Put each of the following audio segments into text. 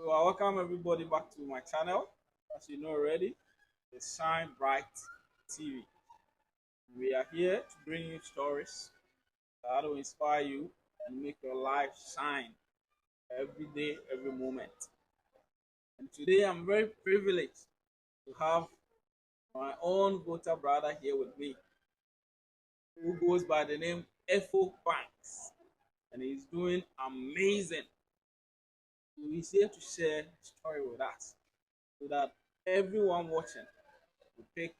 So I welcome everybody back to my channel. As you know already, the Shine Bright TV. We are here to bring you stories that will inspire you and make your life shine every day, every moment. And today I'm very privileged to have my own voter brother here with me, who goes by the name EFO Banks, and he's doing amazing. So he's here to share his story with us so that everyone watching will take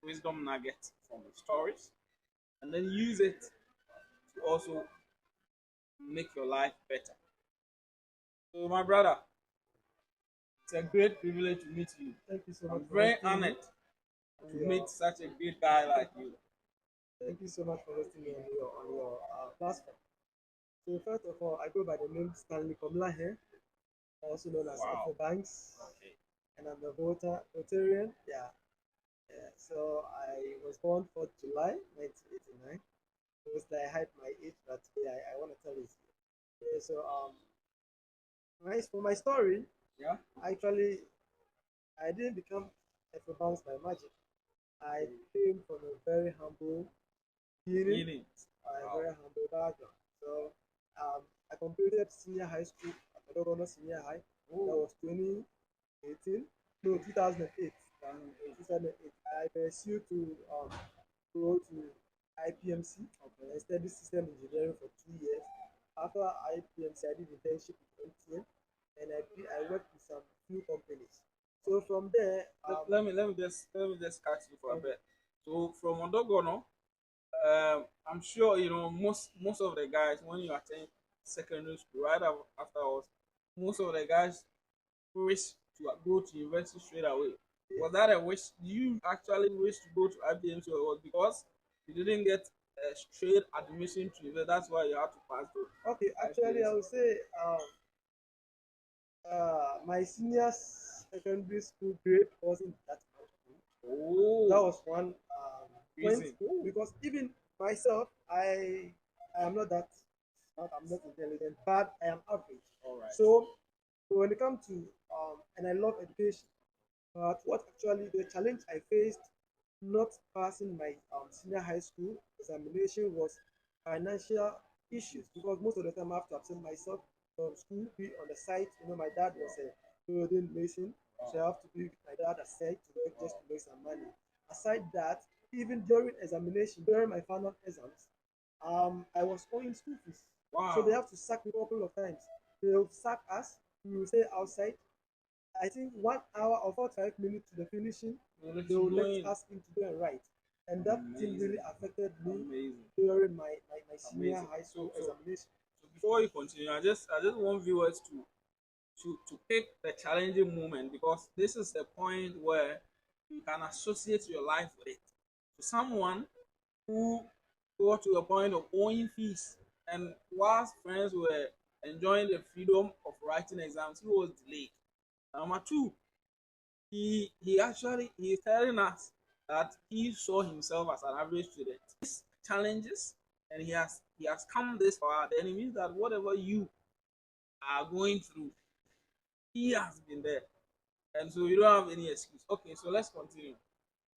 wisdom nuggets from the stories and then use it to also make your life better. So, my brother, it's a great privilege to meet you. Thank you so much I'm for very hosting me honored on to your. meet such a great guy like you. Thank you so much for hosting me on your platform. So first of all, I go by the name Stanley Komla here, also known as Wow. EFO Banks, Okay. and I'm a Rotarian. Yeah, yeah. So I was born 4th July 1989. Mostly I hide my age, but yeah, I want to tell it. Yeah, so nice for my story. Yeah. Actually, I didn't become EFO Banks by magic. I came from a very humble beginning. Meaning. A Wow. very humble background. So I completed senior high school at Odogono Senior High. That was 2018. No, 2008. 2008. I pursued to go to IPMC and study system engineering for 2 years. After IPMC, I did internship with MTN and I worked with some few companies. So from there, Let me just catch you for a okay, bit. So from Odogono, I'm sure you know most of the guys when you attend secondary school right afterwards, most of the guys wish to go to university straight away. Was that a wish? You actually wish to go to IBM, so it was because you didn't get a straight admission to university. That's why you had to pass through okay. Actually, I IPMC. would say my senior secondary school grade wasn't that much good. That Oh, was one point reason. because even myself, I am not that smart. I'm not intelligent, but I am average. All right. So when it comes to and I love education, but what actually the challenge I faced not passing my senior high school examination was financial issues because most of the time I have to absent myself from school, be on the site. You know, my dad was a building mason, so I have to be with my dad at site to work just to make some money. Aside that, even during examination, during my final exams, I was owing school fees. So they Wow. have to sack me a couple of times. They'll sack us, we will stay outside. I think 1 hour or 45 minutes to the finishing, We'll let they you will go let in. us in to go and write. And that thing really Amazing. affected me Amazing. during my senior Amazing. high So school so examination. so before you continue, I just want viewers to pick the challenging moment because this is the point where you can associate your life with it. To someone who got to a point of owing fees, and whilst friends were enjoying the freedom of writing exams, he was delayed. Number two, he's telling us that he saw himself as an average student. These challenges, and he has come this far. Then it means that whatever you are going through, he has been there, and so you don't have any excuse. Okay, so let's continue.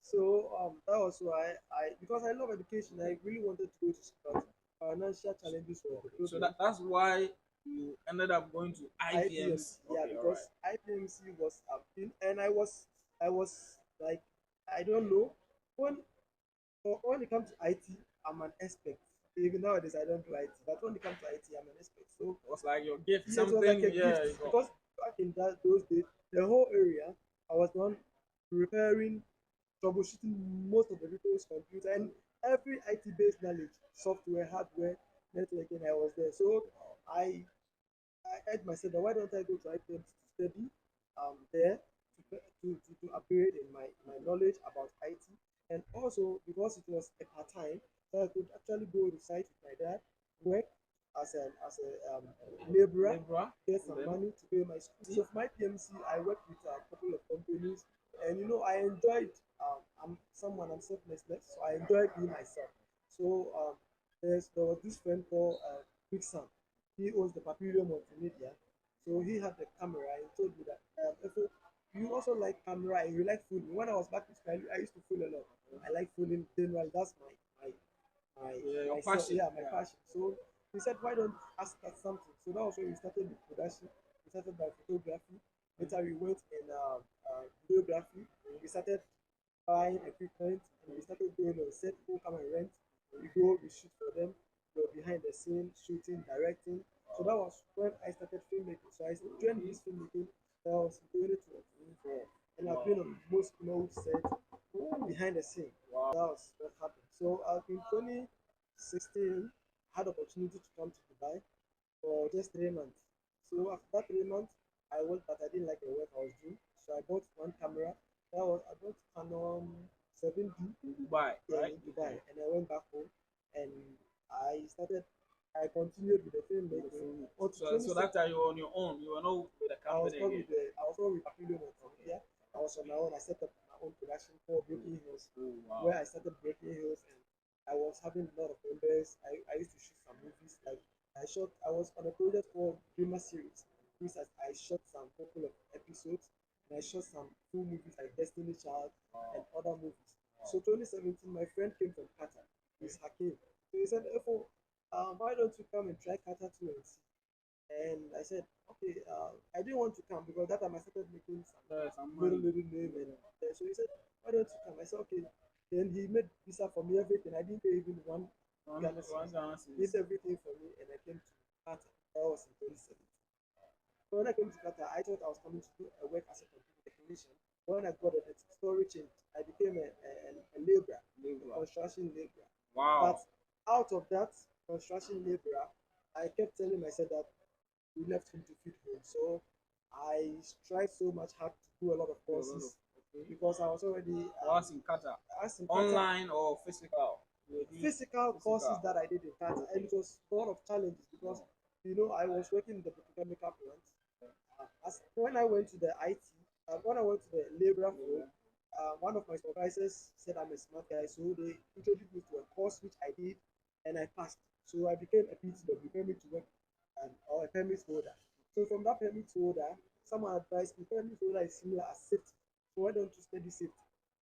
So that was why because I love education, I really wanted to go to school, but financial challenges were the Okay, so problem. that's why you ended up going to IPMC, IPMC. yeah, Okay, all right. because IPMC was a thing, and I was like, I don't know when when it comes to IT, I'm an expert. Even nowadays, I don't do IT, but when it comes to IT, I'm an expert. So It was like your gift, yes, it was like something. a gift Yeah, you got. because back in those days, the whole area I was done repairing, troubleshooting most of the people's computer and every IT-based knowledge, software, hardware, networking. I was there, so I I urged myself that why don't I go to IPM to study there to upgrade in my knowledge about IT, and also because it was a part time, so I could actually go to site with my dad, work as a laborer, Libra, get and some then money to pay my school. So for my PMC, I worked with a couple of companies, and you know I enjoyed. I'm selfless, so I enjoyed being myself. So there was this friend called Big Sam. He owns the Papillon Multimedia. So he had the camera and told me that if you also like camera and you like fooling. When I was back in school, I used to fool a lot. I like fooling generally. That's my Yeah, your myself, passion. yeah, my Yeah. passion. So he said, why don't ask us something? So that was when we started the production. We started by photography. Later we went in videography. We started buying equipment and we started going on set. People come and rent. We go, we shoot for them. We were behind the scene, shooting, directing. So that was when I started filmmaking. So I joined this filmmaking. That was in 2024, and I've been Wow. on most known set behind the scene. Wow. That was what happened. So in 2016, I had opportunity to come to Dubai for just 3 months. So after that 3 months, I worked, but I didn't like the work I was doing. So I bought one camera. I bought Canon 7D, In Dubai, yeah, right? in Dubai, and I went back home and I started. I continued with the filmmaking until So 26. that time you were on your own. You were not with the company again. I was not with Papillion from here. I was on my own. I set up my own production called Breaking Hills, Oh where wow. I started Breaking Hills, and I was having a lot of members. I used to shoot some movies. Like I was on a project called Dreamer Series, which I shot some couple of episodes, and I shot some full movies like Destiny Child and other movies. So 2017, my friend came from Qatar. He's Hakim. So he said, "Efo, why don't you come and try Qatar too and see?" And I said, okay, I didn't want to come because that time I started making some Some little, money. little name. And so he said, why don't you come? I said, okay. Then he made visa for me, everything. I didn't pay even one Ghana One cedis. He chances. did everything for me, and I came to Qatar. That was in 2017. So when I came to Qatar, I thought I was coming to do a work as a computer technician. When I got the story changed, I became a laborer, a Labor. construction laborer. But Wow. out of that construction laborer, I kept telling myself that we left home to feed home. So I tried so much hard to do a lot of A lot of courses okay. because I was already Was in Qatar. as in Qatar, Online or physical? You were doing physical courses physical. that I did in Qatar, and it was a lot of challenges because I was working in the petrochemical plant. As when I went to the IT, when I went to the labor field, one of my supervisors said I'm a smart guy, so they introduced me to a course which I did, and I passed. So I became a PTW, permit to work, or a permit holder. So from that permit holder, someone advised me permit holder is similar as safety. So why don't you study safety?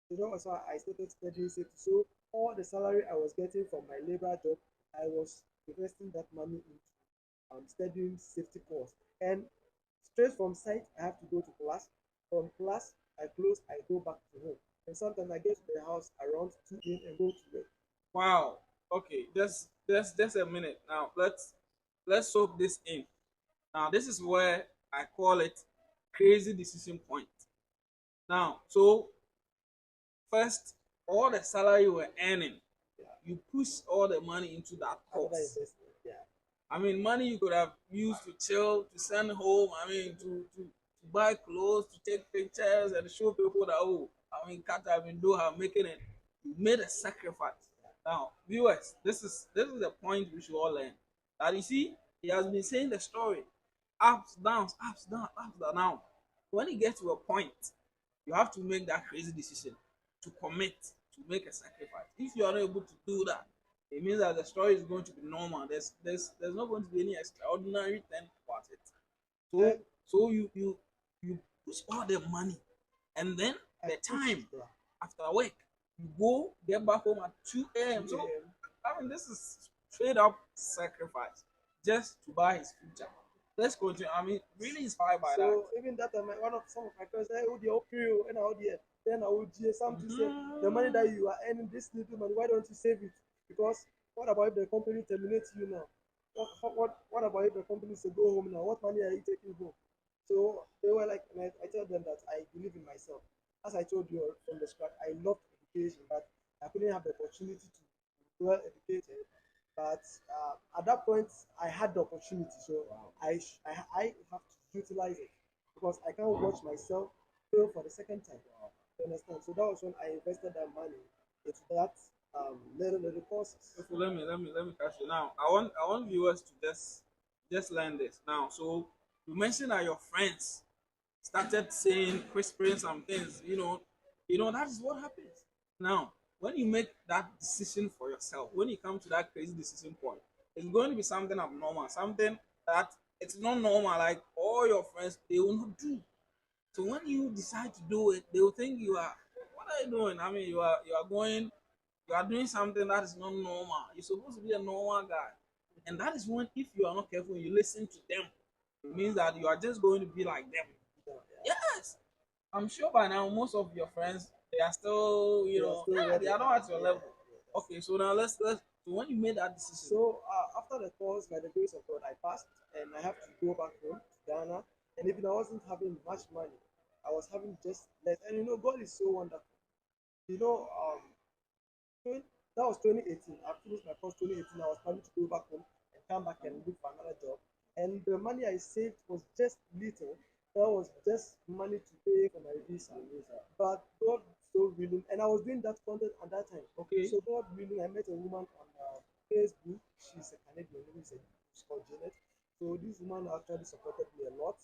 So that was why I started studying safety. So all the salary I was getting from my labor job, I was investing that money into studying safety course. And straight from site, I have to go to class. From class, I close, I go back to home. And sometimes I get to the house around 2 a.m. and go to bed. Wow. Okay. Just a minute. Now let's soak this in. Now this is where I call it crazy decision point. Now, so first, all the salary you were earning, Yeah. you push all the money into that Another course. investment. Yeah. I mean, money you could have used to chill, to send home. I mean, to buy clothes, to take pictures, and show people that I mean, Qatar, I've been Doha, making it. You made a sacrifice. Now, viewers, this is the point we should all learn. That you see, he has been saying the story, ups, downs, ups, down, ups, down. Now, when you get to a point, you have to make that crazy decision to commit, to make a sacrifice. If you are not able to do that, it means that the story is going to be normal. There's not going to be any extraordinary thing about it. And So you push all the money, and then I the push. time Yeah. after work, you go get back home at 2 a.m. 2 So a.m. I mean, this is straight up sacrifice just to buy his future. Let's continue. I mean, really inspired by that. So even that time, one of some of my friends said, "Oh, the okay, and how the then I would hear something say the money that Mhm. you are earning, this little money, why don't you save it? Because what about if the company terminates you now? What about if the company say go home now? What money are you taking home?" So they were like, and I tell them that I believe in myself. As I told you from the start, I loved education, but I couldn't have the opportunity to be well educated. But at that point, I had the opportunity, so I have to utilize it because I can't watch myself fail for the second time. You understand? So that was when I invested that money into that little courses. So let me catch you now. I want viewers to just learn this now. So you mentioned that your friends started saying, whispering some things. That is what happens. Now, when you make that decision for yourself, when you come to that crazy decision point, it's going to be something abnormal, something that It's not normal. Like all your friends, they will not do. So when you decide to do it, they will think you are. What are you doing? I mean, you are going. You are doing something that is not normal. You're supposed to be a normal guy, and that is when, if you are not careful, you listen to them. It means that you are just going to be like them. Yeah, Yes, I'm sure by now most of your friends, they are still, they are still yeah, where they they are not are. at your Yeah, level. yes. Okay, so now let's. So when you made that decision, So after the course, by the grace of God, I passed, and I have to go back home to Ghana. And even I wasn't having much money, I was having just less. And God is so wonderful. You know, um, that was 2018. I finished my course 2018. I was planning to go back home and come back and look for another job. And the money I saved was just little. That was just money to pay for my visa. But God so willing, and I was doing that content at that time. okay, So God willing, I met a woman on Facebook. She's a Canadian. She's called Janet. So this woman actually supported me a lot.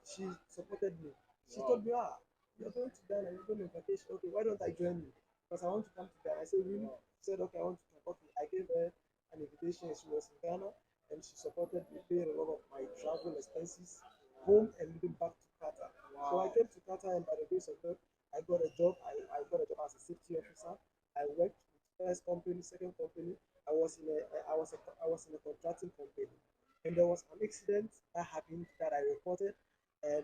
She supported me. She wow, told me, you're going to Ghana, you're going on vacation. Okay, why don't I join you? Because I want to come to Ghana. I said, really? She said, okay, I want to come. Okay, I gave her an invitation. She was in Ghana and she supported me, paid a lot of my travel expenses home and even back to Qatar. So I wow, came to Qatar and by the grace of God, I got a job. I got a job as a safety officer. I worked with first company, second company. I was in a contracting company. And there was an incident that happened that I reported and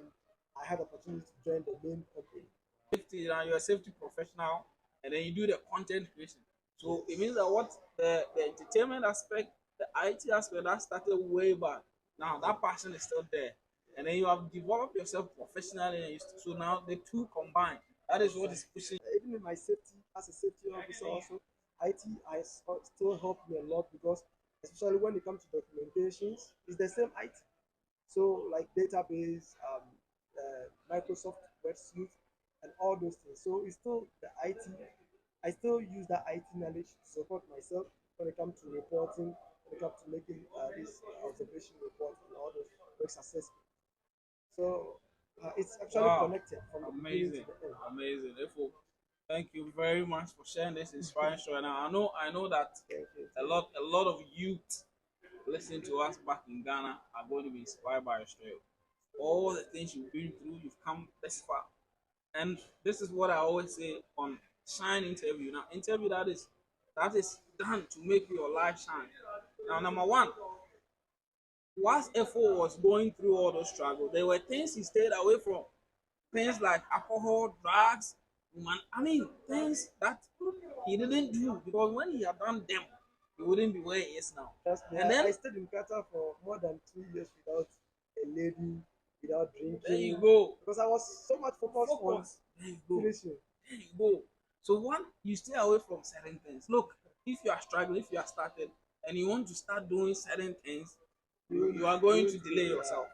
I had opportunity to join the main company. safety. Now you're a safety professional, and then you do the content creation. So it means Yes. that what the entertainment aspect, the IT aspect, that started way back. Now that passion is still there, and then you have developed yourself professionally, and so now the two combined. That is what is Exactly. pushing. Even in my safety, as a safety officer, also, still helped me a lot because, especially when it comes to documentations, it's the same IT. So, like database, Microsoft Web Suite, and all those things. So, it's still the IT. I still use that IT knowledge to support myself when it comes to reporting, when it comes to making this observation report and all those risk assessment. So, it's actually Wow, connected from the beginning to amazing, the end. amazing. Therefore, thank you very much for sharing this inspiring story. Now I know that Thank you. a lot of youth listening to us back in Ghana are going to be inspired by your story. All the things you've been through, you've come this far. And this is what I always say on shine interview. Now, interview that is done to make your life shine. Now, number one, whilst FO was going through all those struggles, there were things he stayed away from. Things like alcohol, drugs, woman. I mean, things that he didn't do because when he had done them, he wouldn't be where he is now. Trust me, And then I stayed in Qatar for more than 2 years without a lady, without there you drinking, go. because I was so much focused on Focus. There you go. finishing. There you go. So one, you stay away from certain things. Look, if you are struggling, if you are started, and you want to start doing certain things, you are going to delay yourself.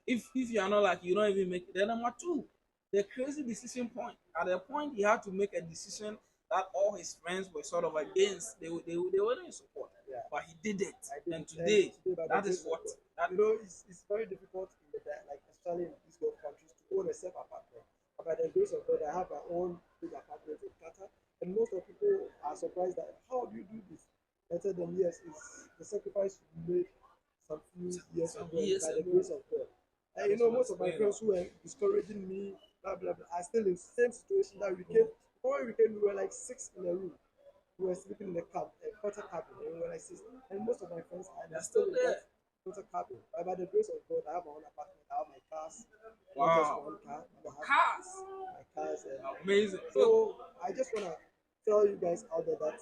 If you are not, like, you don't even make it. Then number two, the crazy decision point. At the point he had to make a decision that all his friends were sort of against, they weren't in support. Yeah, But he did it. I did And it. And today, today, by the that is grace of what God, that it's very difficult in like especially in these Gulf countries to own a self apartment. But by the grace of God, I have my own big apartment in Qatar, and most of people are surprised that how do you do this? I tell them yes, it's the sacrifice you made some few years some ago, and years by the ago, grace of God. that And is most what's of my going on. friends who were discouraging me, blah blah blah, are still in the same situation that we came. Before we came, we were like six in a room. We were sleeping in the quarter cabin, and we were like six. And most of my friends are They're still still in that there. quarter cabin. But by the grace of God, I have my own apartment. I have my cars, not just Wow. one car. Your I have cars. my cars, and Amazing. Look, so I just wanna tell you guys out there that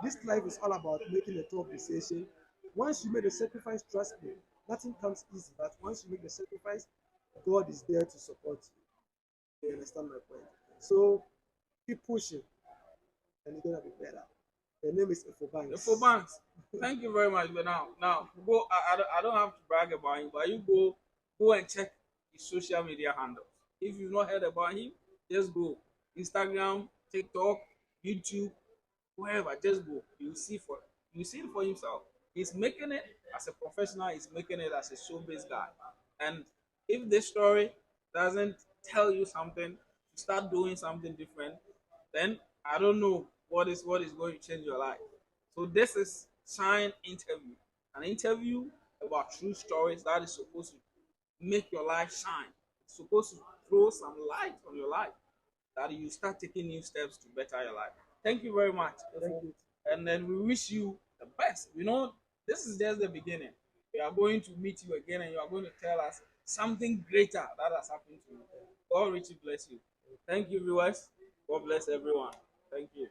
this life is all about making a tough decision. Once you make the sacrifice, trust me, nothing comes easy. But once you make the sacrifice, God is there to support you. You understand my point? So keep pushing, and it's gonna be better. The name is EFO EFO Banks. Banks. Thank you very much. But now go. I don't have to brag about him, but you go and check his social media handles. If you've not heard about him, just go Instagram, TikTok, YouTube, wherever. Just go. You see it for himself. He's making it as a professional. He's making it as a showbiz guy. And if this story doesn't tell you something to start doing something different, then I don't know what is going to change your life. So this is Shine interview, an interview about true stories that is supposed to make your life shine. It's supposed to throw some light on your life that you start taking new steps to better your life. Thank you very much, Thank Efo. you. And then we wish you the best. You know, this is just the beginning. We are going to meet you again and you are going to tell us something greater that has happened to you. God richly bless you. Thank you, viewers. God bless everyone. Thank you.